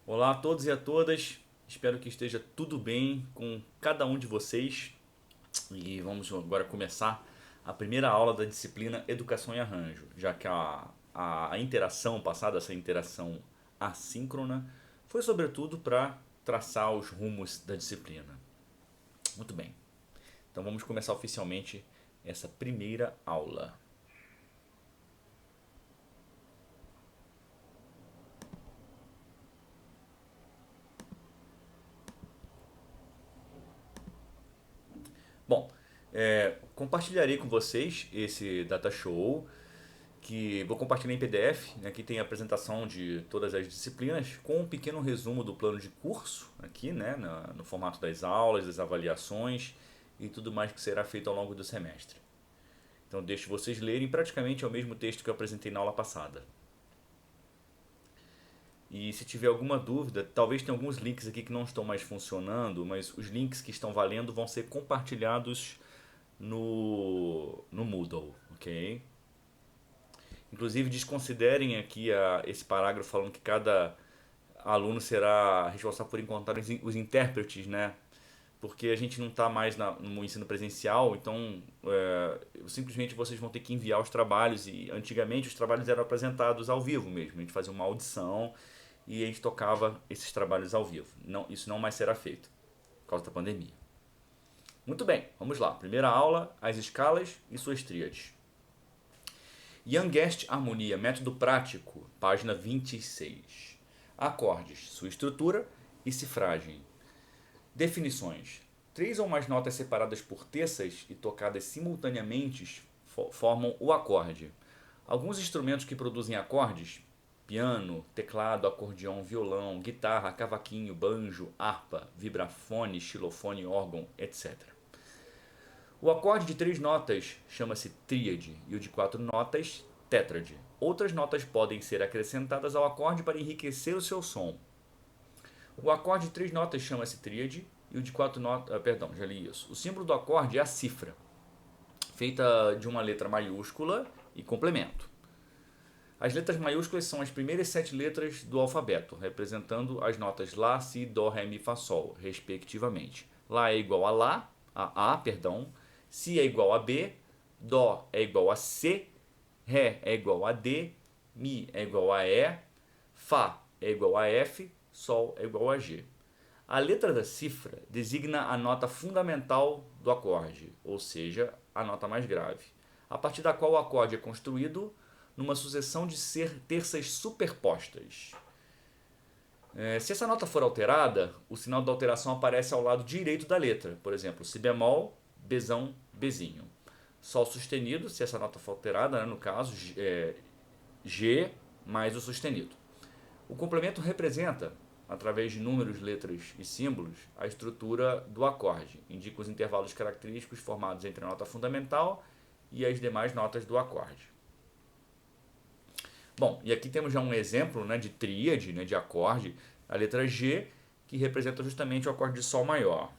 Olá a todos e a todas, espero que esteja tudo bem com cada um de vocês e vamos agora começar a primeira aula da disciplina Educação e Arranjo, já que a interação passada, essa interação assíncrona, foi sobretudo para traçar os rumos da disciplina. Muito bem, então vamos começar oficialmente essa primeira aula. Bom, compartilharei com vocês esse data show que vou compartilhar em PDF. Né, aqui tem a apresentação de todas as disciplinas com um pequeno resumo do plano de curso aqui, né, no formato das aulas, das avaliações e tudo mais que será feito ao longo do semestre. Então deixo vocês lerem praticamente o mesmo texto que eu apresentei na aula passada. E se tiver alguma dúvida, talvez tenha alguns links aqui que não estão mais funcionando, mas os links que estão valendo vão ser compartilhados no Moodle, ok? Inclusive desconsiderem aqui esse parágrafo falando que cada aluno será responsável por encontrar os intérpretes, né? Porque a gente não está mais no ensino presencial, então simplesmente vocês vão ter que enviar os trabalhos. E antigamente os trabalhos eram apresentados ao vivo mesmo, a gente fazia uma audição e a gente tocava esses trabalhos ao vivo. Não, isso não mais será feito por causa da pandemia. Muito bem, vamos lá. Primeira aula, as escalas e suas tríades. Youngest Harmonia, método prático, página 26. Acordes, sua estrutura e cifragem. Definições. 3 ou mais notas separadas por terças e tocadas simultaneamente formam o acorde. Alguns instrumentos que produzem acordes: piano, teclado, acordeão, violão, guitarra, cavaquinho, banjo, harpa, vibrafone, xilofone, órgão, etc. O acorde de 3 notas chama-se tríade e o de 4 notas tétrade. Outras notas podem ser acrescentadas ao acorde para enriquecer o seu som. O acorde de 3 notas chama-se tríade e o de 4 notas... Perdão, já li isso. O símbolo do acorde é a cifra, feita de uma letra maiúscula e complemento. As letras maiúsculas são as primeiras 7 letras do alfabeto, representando as notas Lá, Si, Dó, Ré, Mi, Fá, Sol, respectivamente. Lá é igual a perdão. Si é igual a B, Dó é igual a C, Ré é igual a D, Mi é igual a E, Fá é igual a F, Sol é igual a G. A letra da cifra designa a nota fundamental do acorde, ou seja, a nota mais grave, a partir da qual o acorde é construído numa sucessão de terças superpostas. Se essa nota for alterada, o sinal da alteração aparece ao lado direito da letra, por exemplo, Si bemol, Bzão, Bzinho. Sol sustenido, se essa nota for alterada, né, no caso, G mais o sustenido. O complemento representa, através de números, letras e símbolos, a estrutura do acorde. Indica os intervalos característicos formados entre a nota fundamental e as demais notas do acorde. Bom, e aqui temos já um exemplo, né, de tríade, né, de acorde, a letra G, que representa justamente o acorde de Sol maior.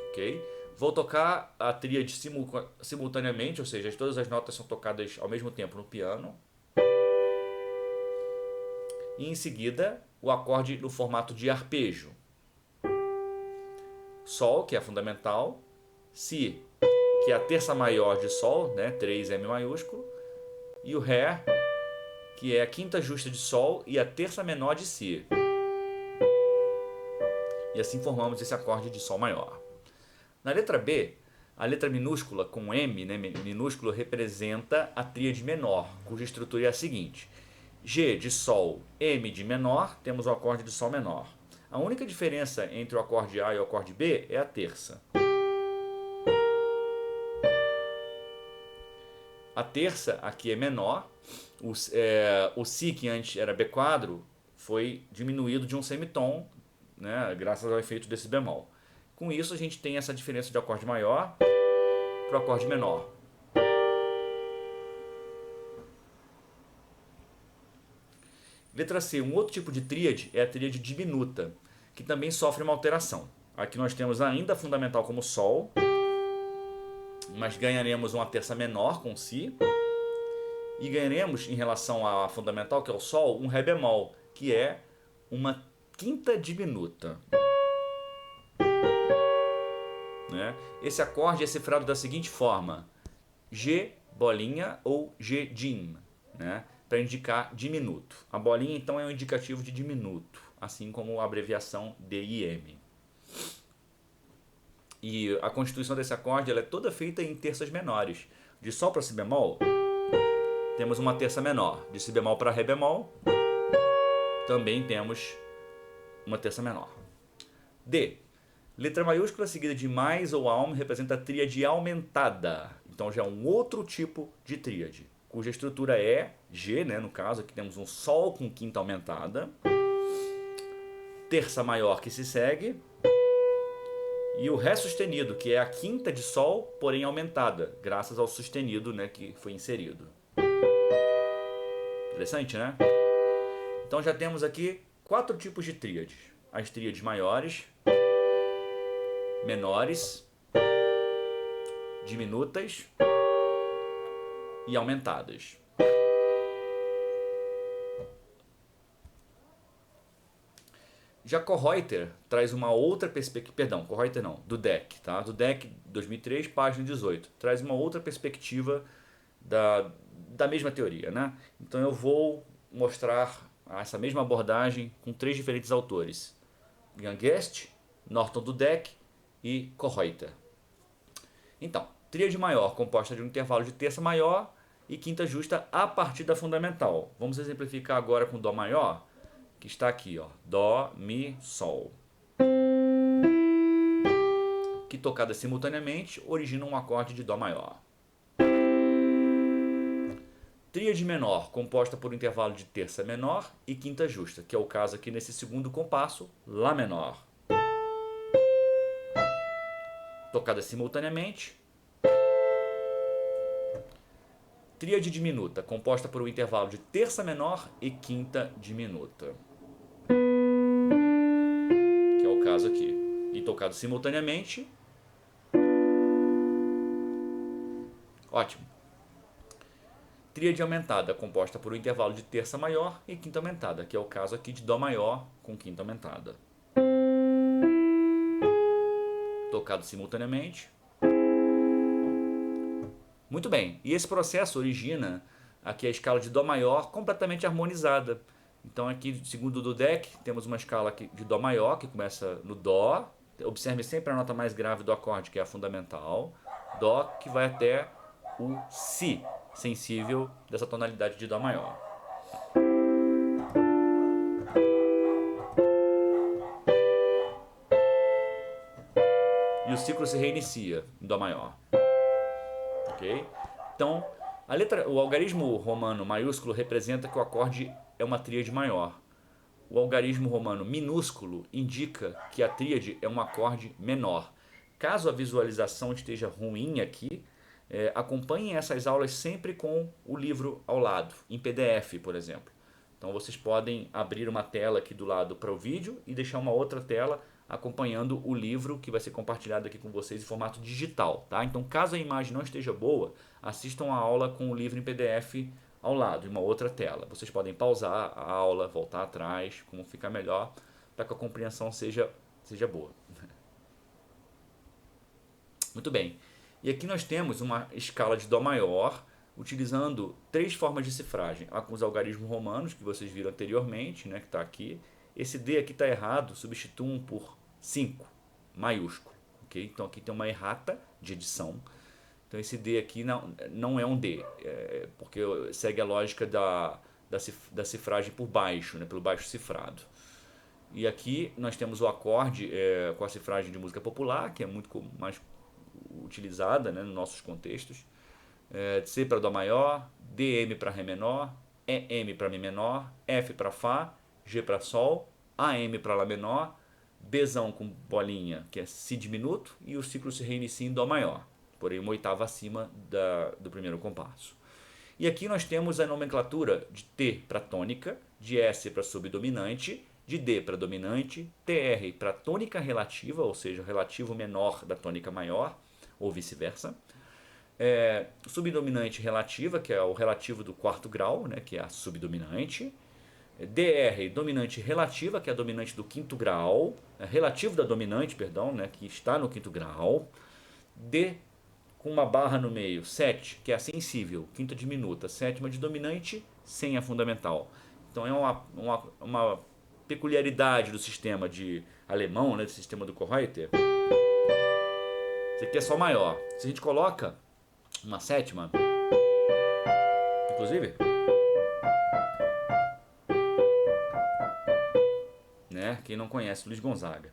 Ok? Vou tocar a tríade simultaneamente, ou seja, todas as notas são tocadas ao mesmo tempo no piano. E em seguida, o acorde no formato de arpejo. Sol, que é a fundamental, Si, que é a terça maior de Sol, né, 3M maiúsculo, e o Ré, que é a quinta justa de Sol e a terça menor de Si. E assim formamos esse acorde de Sol maior. Na letra B, a letra minúscula com M, né, minúsculo, representa a tríade menor, cuja estrutura é a seguinte: G de Sol, M de menor, temos o acorde de Sol menor. A única diferença entre o acorde A e o acorde B é a terça. A terça aqui é menor, o Si, que antes era B quadro, foi diminuído de um semitom, né, graças ao efeito desse bemol. Com isso a gente tem essa diferença de acorde maior para o acorde menor. Letra C, um outro tipo de tríade é a tríade diminuta, que também sofre uma alteração. Aqui nós temos ainda a fundamental como Sol, mas ganharemos uma terça menor com Si, E ganharemos, em relação à fundamental, que é o Sol, um Ré bemol, que é uma quinta diminuta. Né? Esse acorde é cifrado da seguinte forma: G bolinha ou G dim, né? Para indicar diminuto. A bolinha então é um indicativo de diminuto, assim como a abreviação DIM. E a constituição desse acorde ela é toda feita em terças menores. De Sol para Si bemol, temos uma terça menor. De Si bemol para Ré bemol, também temos uma terça menor. D. Letra maiúscula seguida de mais ou alm representa a tríade aumentada. Então já é um outro tipo de tríade, cuja estrutura é G, né? No caso aqui temos um Sol com quinta aumentada, terça maior que se segue, e o Ré sustenido, que é a quinta de Sol, porém aumentada, graças ao sustenido, né, que foi inserido. Interessante, né? Então já temos aqui 4 tipos de tríades. As tríades maiores, menores, diminutas e aumentadas. Já Kohreuter traz uma outra perspectiva, perdão, Kohreuter não, Dudek, tá? Dudek 2003, página 18, traz uma outra perspectiva da mesma teoria, né? Então eu vou mostrar essa mesma abordagem com 3 diferentes autores: Guest, Norton Dudek e Kohreuter. Então, tríade maior composta de um intervalo de terça maior e quinta justa a partir da fundamental. Vamos exemplificar agora com Dó maior, que está aqui, ó, Dó, Mi, Sol, que tocadas simultaneamente originam um acorde de Dó maior. Tríade menor composta por um intervalo de terça menor e quinta justa, que é o caso aqui nesse segundo compasso, Lá menor. Tocadas simultaneamente. Tríade diminuta composta por um intervalo de terça menor e quinta diminuta, que é o caso aqui, e tocado simultaneamente. Ótimo. Tríade aumentada composta por um intervalo de terça maior e quinta aumentada, que é o caso aqui de Dó maior com quinta aumentada, tocado simultaneamente. Muito bem, e esse processo origina aqui a escala de Dó maior completamente harmonizada. Então aqui, segundo o Dudek, temos uma escala aqui de Dó maior, que começa no Dó. Observe sempre a nota mais grave do acorde, que é a fundamental. Dó, que vai até o Si, sensível dessa tonalidade de Dó maior. E o ciclo se reinicia em Dó maior. Ok? Então, o algarismo romano maiúsculo representa que o acorde é uma tríade maior. O algarismo romano minúsculo indica que a tríade é um acorde menor. Caso a visualização esteja ruim aqui, acompanhem essas aulas sempre com o livro ao lado, em PDF, por exemplo. Então vocês podem abrir uma tela aqui do lado para o vídeo e deixar uma outra tela acompanhando o livro que vai ser compartilhado aqui com vocês em formato digital, tá? Então, caso a imagem não esteja boa, assistam a aula com o livro em PDF ao lado, em uma outra tela. Vocês podem pausar a aula, voltar atrás, como ficar melhor, para que a compreensão seja boa. Muito bem. E aqui nós temos uma escala de Dó maior, utilizando 3 formas de cifragem. Com os algarismos romanos, que vocês viram anteriormente, né, que está aqui. Esse D aqui está errado, substituam por 5, maiúsculo. Okay? Então aqui tem uma errata de edição. Então esse D aqui não é um D, porque segue a lógica da cifragem por baixo, né, pelo baixo cifrado. E aqui nós temos o acorde com a cifragem de música popular, que é muito mais utilizada, né, nos nossos contextos. C para Dó maior, DM para Ré menor, EM para Mi menor, F para Fá, G para Sol, AM para Lá menor, Bzão com bolinha, que é Si diminuto, e o ciclo se reinicia em Dó maior, porém uma oitava acima do primeiro compasso. E aqui nós temos a nomenclatura de T para tônica, de S para subdominante, de D para dominante, TR para tônica relativa, ou seja, o relativo menor da tônica maior, ou vice-versa, Subdominante relativa, que é o relativo do quarto grau, né, que é a subdominante. DR, dominante relativa, que é a dominante do quinto grau, relativo da dominante, perdão, né, que está no quinto grau. D, com uma barra no meio, 7, que é a sensível, quinta diminuta, sétima de dominante, sem a fundamental. Então é uma peculiaridade do sistema de alemão, né, do sistema do Kohreuter. Isso aqui é Sol maior. Se a gente coloca uma sétima, inclusive, né, quem não conhece Luiz Gonzaga.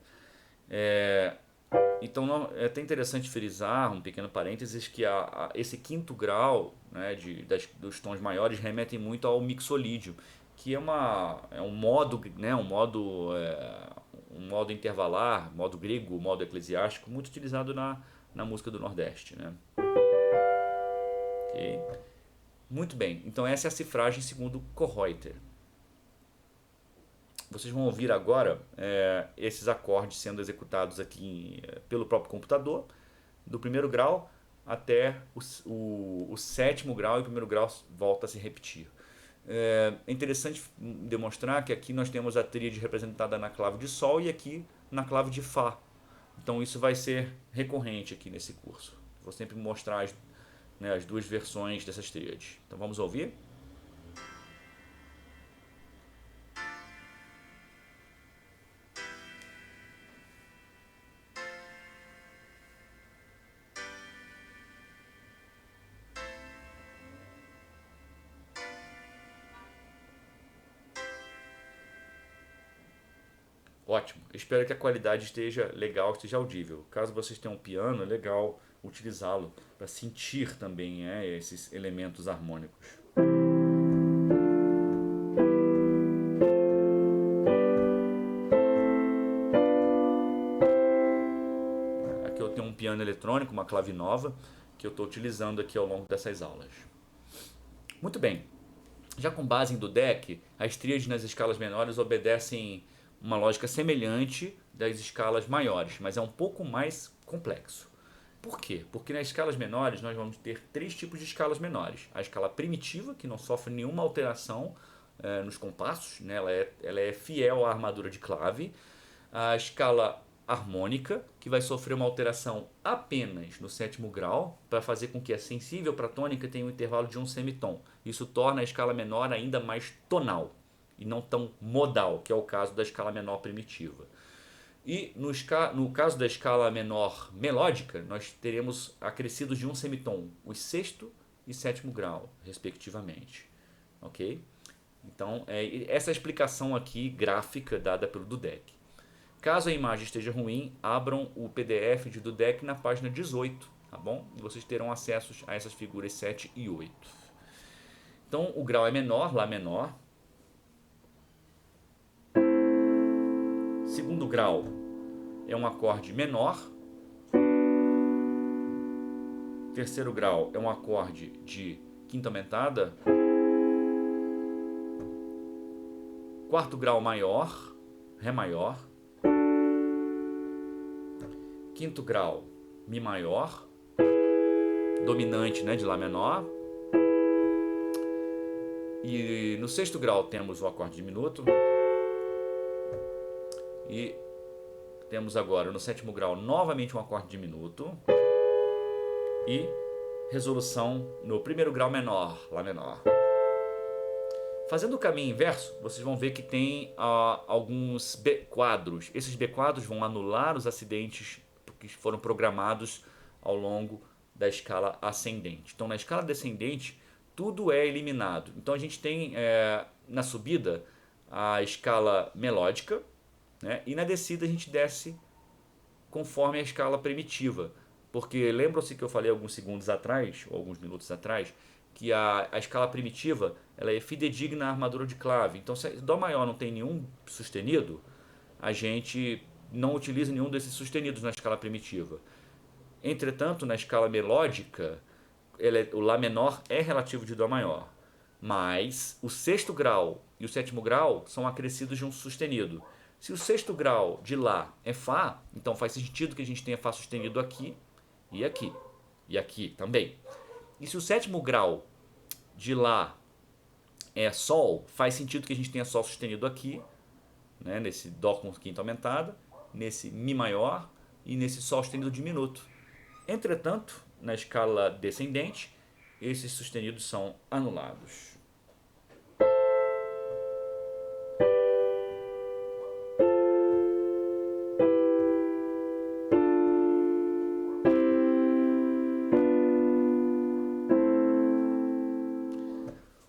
Então é até interessante frisar, um pequeno parênteses, que esse quinto grau, né, dos tons maiores remetem muito ao mixolídio, que é um modo, né, um modo intervalar, modo grego, modo eclesiástico, muito utilizado na música do Nordeste. Né? Okay. Muito bem, então essa é a cifragem segundo Kohreuter. Vocês vão ouvir agora esses acordes sendo executados aqui pelo próprio computador, do primeiro grau até o sétimo grau, e o primeiro grau volta a se repetir. É interessante demonstrar que aqui nós temos a tríade representada na clave de Sol e aqui na clave de Fá. Então isso vai ser recorrente aqui nesse curso. Vou sempre mostrar as duas versões dessas tríades. Então vamos ouvir? Ótimo, espero que a qualidade esteja legal, esteja audível. Caso vocês tenham um piano, é legal utilizá-lo para sentir também esses elementos harmônicos. Aqui eu tenho um piano eletrônico, uma clave nova, que eu estou utilizando aqui ao longo dessas aulas. Muito bem, já com base em Dudek, as tríades nas escalas menores obedecem uma lógica semelhante das escalas maiores, mas é um pouco mais complexo. Por quê? Porque nas escalas menores nós vamos ter três tipos de escalas menores. A escala primitiva, que não sofre nenhuma alteração nos compassos, né? ela é fiel à armadura de clave. A escala harmônica, que vai sofrer uma alteração apenas no sétimo grau, para fazer com que a sensível para a tônica tenha um intervalo de um semitom. Isso torna a escala menor ainda mais tonal e não tão modal, que é o caso da escala menor primitiva. E no caso da escala menor melódica, nós teremos acrescidos de um semitom, os sexto e sétimo grau, respectivamente. Ok? Então, essa é a explicação aqui gráfica dada pelo Dudek. Caso a imagem esteja ruim, abram o PDF de Dudek na página 18, tá bom? E vocês terão acesso a essas figuras 7 e 8. Então, o grau é menor, Lá menor. Segundo grau é um acorde menor. Terceiro grau é um acorde de quinta aumentada. Quarto grau maior, Ré maior. Quinto grau, Mi maior. Dominante, né, de Lá menor. E no sexto grau temos o acorde diminuto. E temos agora no sétimo grau novamente um acorde diminuto. E resolução no primeiro grau menor, Lá menor. Fazendo o caminho inverso, vocês vão ver que tem alguns B-quadros. Esses B-quadros vão anular os acidentes que foram programados ao longo da escala ascendente. Então, na escala descendente, tudo é eliminado. Então, a gente tem na subida a escala melódica, né? E na descida a gente desce conforme a escala primitiva. Porque lembram-se que eu falei alguns segundos atrás, ou alguns minutos atrás, que a escala primitiva ela é fidedigna à armadura de clave. Então, se Dó maior não tem nenhum sustenido, a gente não utiliza nenhum desses sustenidos na escala primitiva. Entretanto, na escala melódica, o Lá menor é relativo de Dó maior. Mas o sexto grau e o sétimo grau são acrescidos de um sustenido. Se o sexto grau de Lá é Fá, então faz sentido que a gente tenha Fá sustenido aqui e aqui. e aqui também. E se o sétimo grau de Lá é Sol, faz sentido que a gente tenha Sol sustenido aqui, né, nesse Dó com quinta aumentada, nesse Mi maior e nesse Sol sustenido diminuto. Entretanto, na escala descendente, esses sustenidos são anulados.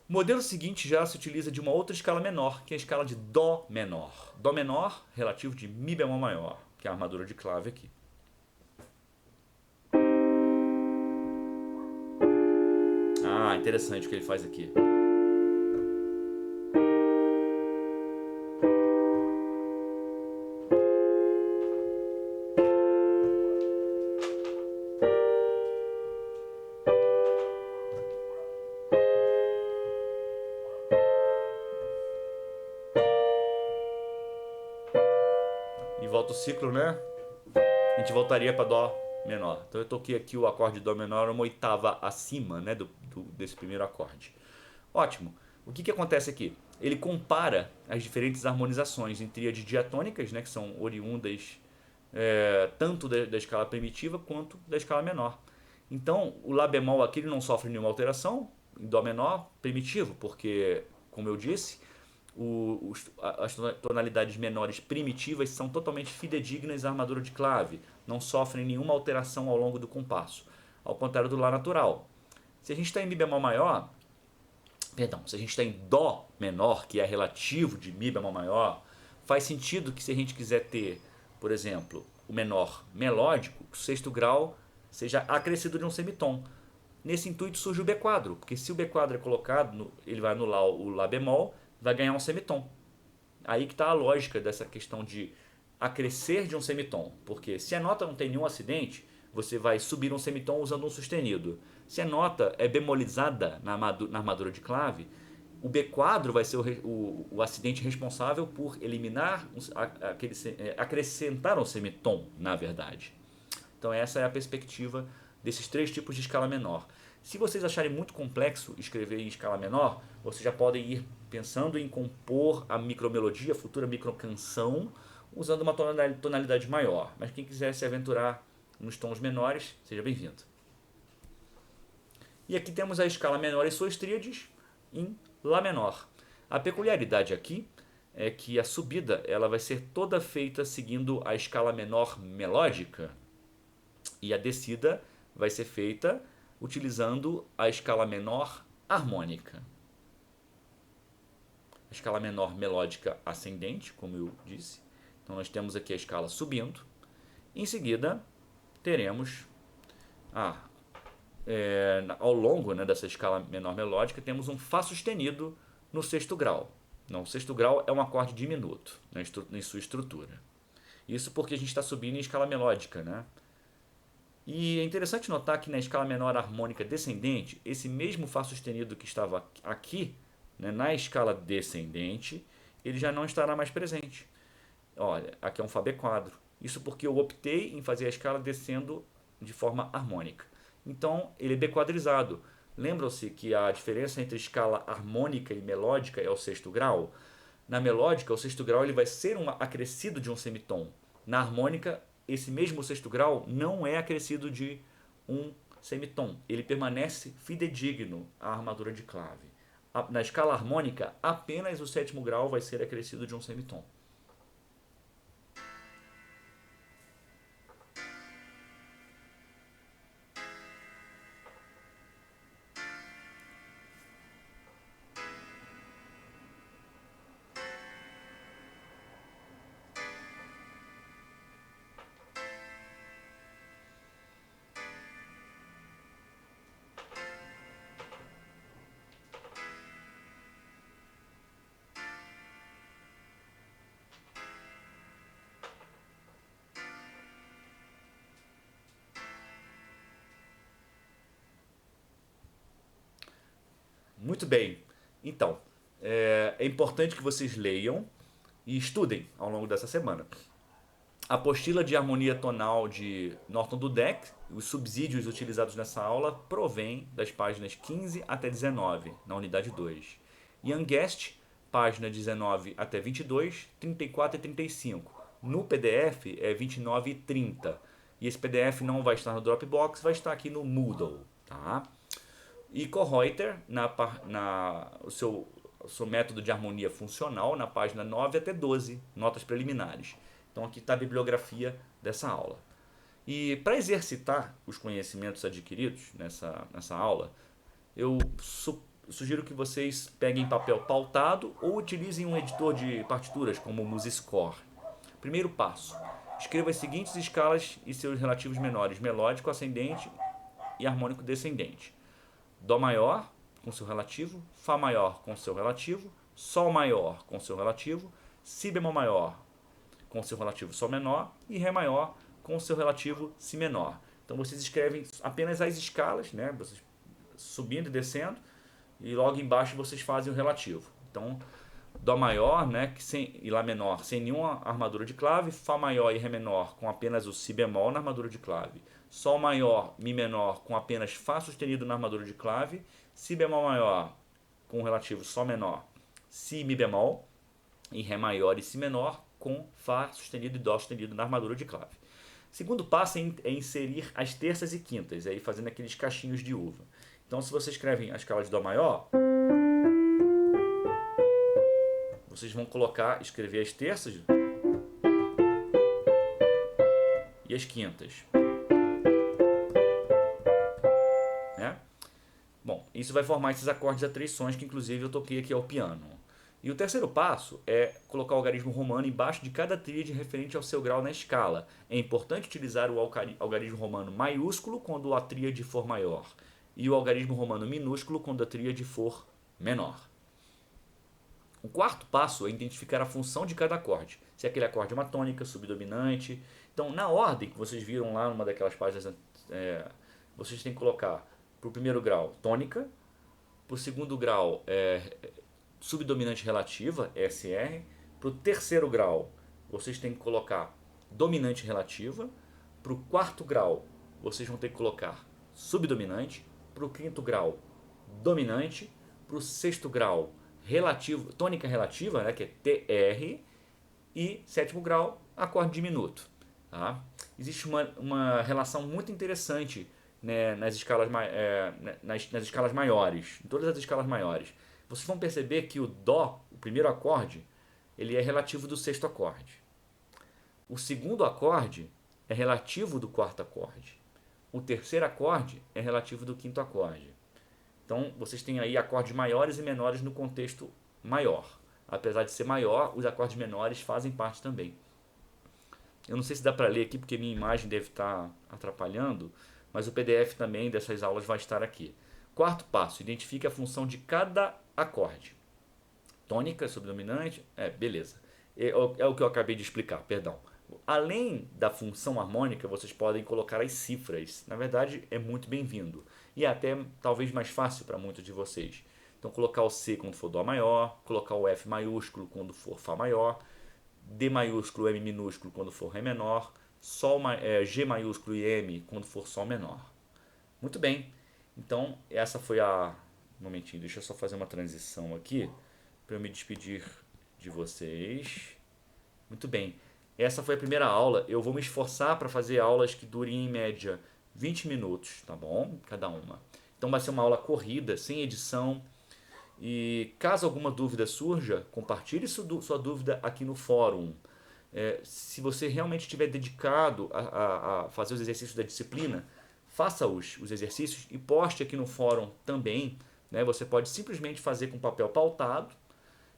O modelo seguinte já se utiliza de uma outra escala menor, que é a escala de Dó menor. Dó menor relativo de Mi bemol maior, que é a armadura de clave aqui. Ah, interessante o que ele faz aqui. E volta o ciclo, né? A gente voltaria para Dó menor. Então eu toquei aqui o acorde de Dó menor uma oitava acima, né, desse primeiro acorde. Ótimo. O que acontece aqui? Ele compara as diferentes harmonizações em tríades diatônicas, né, que são oriundas tanto da escala primitiva quanto da escala menor. Então o Lá bemol aqui ele não sofre nenhuma alteração em Dó menor primitivo, porque, como eu disse, as tonalidades menores primitivas são totalmente fidedignas à armadura de clave, não sofrem nenhuma alteração ao longo do compasso, ao contrário do Lá natural. Se a gente está em Mi bemol maior, se a gente está em Dó menor, que é relativo de Mi bemol maior, faz sentido que se a gente quiser ter, por exemplo, o menor melódico, o sexto grau seja acrescido de um semitom. Nesse intuito surge o B quadro, porque se o B quadro é colocado, ele vai anular o Lá bemol, vai ganhar um semitom. Aí que está a lógica dessa questão de acrescer de um semitom, porque se a nota não tem nenhum acidente, você vai subir um semitom usando um sustenido. Se a nota é bemolizada na armadura de clave, o B quadro vai ser o acidente responsável por eliminar, acrescentar um semitom, na verdade. Então essa é a perspectiva desses três tipos de escala menor. Se vocês acharem muito complexo escrever em escala menor, vocês já podem ir pensando em compor a micromelodia, a futura microcanção, usando uma tonalidade maior. Mas quem quiser se aventurar nos tons menores, seja bem-vindo. E aqui temos a escala menor e suas tríades em Lá menor. A peculiaridade aqui é que a subida ela vai ser toda feita seguindo a escala menor melódica e a descida vai ser feita utilizando a escala menor harmônica. A escala menor melódica ascendente, como eu disse. Então nós temos aqui a escala subindo. Em seguida, teremos ao longo, né, dessa escala menor melódica, temos um Fá sustenido no sexto grau. Não, o sexto grau é um acorde diminuto em sua estrutura. Isso porque a gente está subindo em escala melódica, né? E é interessante notar que na escala menor harmônica descendente, esse mesmo Fá sustenido que estava aqui, né, na escala descendente, ele já não estará mais presente. Olha, aqui é um Fá B quadro. Isso porque eu optei em fazer a escala descendo de forma harmônica. Então, ele é B quadrizado. Lembram-se que a diferença entre escala harmônica e melódica é o sexto grau? Na melódica, o sexto grau ele vai ser acrescido de um semitom. Na harmônica, esse mesmo sexto grau não é acrescido de um semitom. Ele permanece fidedigno à armadura de clave. Na escala harmônica, apenas o sétimo grau vai ser acrescido de um semitom. Muito bem. Então, é importante que vocês leiam e estudem ao longo dessa semana a apostila de harmonia tonal de Norton Dudek, os subsídios utilizados nessa aula provêm das páginas 15 até 19, na unidade 2. Young Guest, página 19 até 22, 34 e 35. No PDF é 29 e 30. E esse PDF não vai estar no Dropbox, vai estar aqui no Moodle. Tá? E Kohreuter, o seu método de harmonia funcional, na página 9 até 12, notas preliminares. Então aqui está a bibliografia dessa aula. E para exercitar os conhecimentos adquiridos nessa aula, eu sugiro que vocês peguem papel pautado ou utilizem um editor de partituras como o MuseScore. Primeiro passo: escreva as seguintes escalas e seus relativos menores: melódico, ascendente e harmônico descendente. Dó maior com seu relativo, Fá maior com seu relativo, Sol maior com seu relativo, Si bemol maior com seu relativo Sol menor e Ré maior com seu relativo Si menor. Então vocês escrevem apenas as escalas, né? Vocês subindo e descendo, e logo embaixo vocês fazem o relativo. Então, Dó maior, né, e Lá menor sem nenhuma armadura de clave, Fá maior e Ré menor com apenas o Si bemol na armadura de clave, Sol maior, Mi menor com apenas Fá sustenido na armadura de clave, Si bemol maior com o relativo Sol menor, Si, Mi bemol, e Ré maior e Si menor com Fá sustenido e Dó sustenido na armadura de clave. Segundo passo é inserir as terças e quintas, aí fazendo aqueles cachinhos de uva. Então, se vocês escrevem a escala de Dó maior, vocês vão escrever as terças e as quintas. Né? Bom, isso vai formar esses acordes a 3 sons que inclusive eu toquei aqui ao piano. E o terceiro passo é colocar o algarismo romano embaixo de cada tríade referente ao seu grau na escala. É importante utilizar o algarismo romano maiúsculo quando a tríade for maior e o algarismo romano minúsculo quando a tríade for menor. O quarto passo é identificar a função de cada acorde. Se aquele acorde é uma tônica, subdominante. Então, na ordem que vocês viram lá numa daquelas páginas, vocês têm que colocar para o primeiro grau tônica, para o segundo grau subdominante relativa, SR, para o terceiro grau vocês têm que colocar dominante relativa, para o quarto grau vocês vão ter que colocar subdominante, para o quinto grau dominante, para o sexto grau relativo, tônica relativa, né, que é TR, e sétimo grau, acorde diminuto. Tá? Existe uma relação muito interessante, né, nas escalas maiores, em todas as escalas maiores. Vocês vão perceber que o Dó, o primeiro acorde, ele é relativo do sexto acorde. O segundo acorde é relativo do quarto acorde. O terceiro acorde é relativo do quinto acorde. Então, vocês têm aí acordes maiores e menores no contexto maior. Apesar de ser maior, os acordes menores fazem parte também. Eu não sei se dá para ler aqui, porque minha imagem deve estar atrapalhando, mas o PDF também dessas aulas vai estar aqui. Quarto passo, identifique a função de cada acorde. Tônica, subdominante, beleza. É o que eu acabei de explicar, perdão. Além da função harmônica, vocês podem colocar as cifras. Na verdade, é muito bem-vindo. E é até talvez mais fácil para muitos de vocês. Então, colocar o C quando for Dó maior, colocar o F maiúsculo quando for Fá maior, D maiúsculo, M minúsculo quando for Ré menor, G maiúsculo e M quando for Sol menor. Muito bem. Então, essa foi a... Um momentinho, deixa eu só fazer uma transição aqui para eu me despedir de vocês. Muito bem. Essa foi a primeira aula. Eu vou me esforçar para fazer aulas que durem em média 20 minutos, tá bom? Cada uma. Então vai ser uma aula corrida, sem edição. E caso alguma dúvida surja, compartilhe sua dúvida aqui no fórum. Se você realmente estiver dedicado a fazer os exercícios da disciplina, faça os exercícios e poste aqui no fórum também. Né? Você pode simplesmente fazer com papel pautado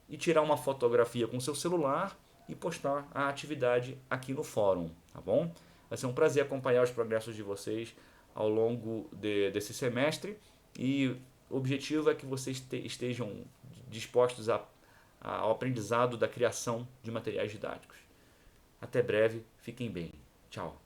e tirar uma fotografia com seu celular e postar a atividade aqui no fórum, tá bom? Vai ser um prazer acompanhar os progressos de vocês ao longo desse semestre e o objetivo é que vocês estejam dispostos ao aprendizado da criação de materiais didáticos. Até breve, fiquem bem. Tchau.